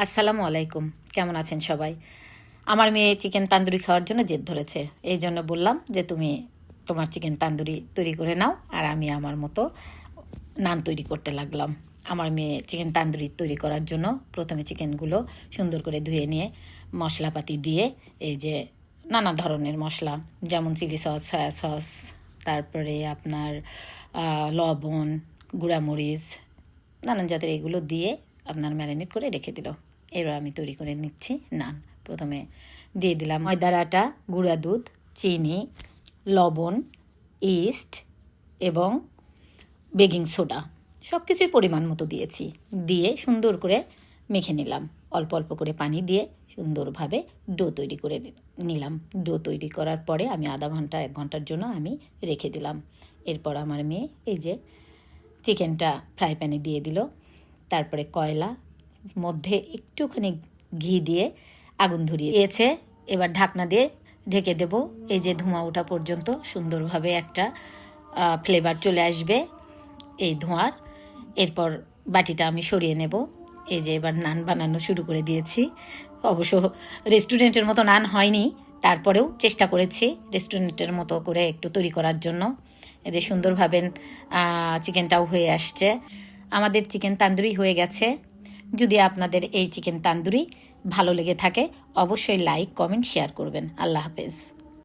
আসসালামু আলাইকুম, কেমন আছেন সবাই? আমার মেয়ে চিকেন তান্দুরি খাওয়ার জন্য জেদ ধরেছে। এই জন্য বললাম যে তুমি তোমার চিকেন তান্দুরি তৈরি করে নাও, আর আমি আমার মতো নান তৈরি করতে লাগলাম। আমার মেয়ে চিকেন তান্দুরি তৈরি করার জন্য প্রথমে চিকেনগুলো সুন্দর করে ধুয়ে নিয়ে মশলাপাতি দিয়ে, এই যে নানা ধরনের মশলা, যেমন চিলি সস, সয়া সস, তারপরে আপনার লবণ, গুঁড়ামরিচ, নানান জাতের এগুলো দিয়ে আপনার ম্যারিনেট করে রেখে দিল। এবার আমি তৈরি করে নিচ্ছি নান। প্রথমে দিয়ে দিলাম ময়দার আটা, গুঁড়া দুধ, চিনি, লবণ, ইস্ট এবং বেকিং সোডা, সব কিছুই পরিমাণ মতো দিয়েছি। দিয়ে সুন্দর করে মেখে নিলাম। অল্প অল্প করে পানি দিয়ে সুন্দরভাবে ডো তৈরি করে নিলাম। ডো তৈরি করার পরে আমি আধা ঘন্টা 1 ঘন্টার জন্য আমি রেখে দিলাম। এরপর আমার মেয়ে এই যে চিকেনটা ফ্রাই প্যানে দিয়ে দিল। তারপরে কয়লা মধ্যে একটুখানি ঘি দিয়ে আগুন ধরিয়ে দিয়েছে। এবার ঢাকনা দিয়ে ঢেকে দেব। এই যে ধোঁয়া ওঠা পর্যন্ত সুন্দরভাবে একটা ফ্লেভার চলে আসবে এই ধোঁয়ার। এরপর বাটিটা আমি সরিয়ে নেব। এই যে এবার নান বানানো শুরু করে দিয়েছি। অবশ্য রেস্টুরেন্টের মতো নান হয়নি, তারপরেও চেষ্টা করেছি রেস্টুরেন্টের মতো করে একটু তৈরি করার জন্য। এই যে সুন্দরভাবে চিকেনটাও হয়ে আসছে। আমাদের চিকেন তান্দুরি হয়ে গেছে। যদি আপনাদের এই চিকেন তান্দুরি ভালো লেগে থাকে, অবশ্যই লাইক, কমেন্ট, শেয়ার করবেন। আল্লাহ হাফেজ।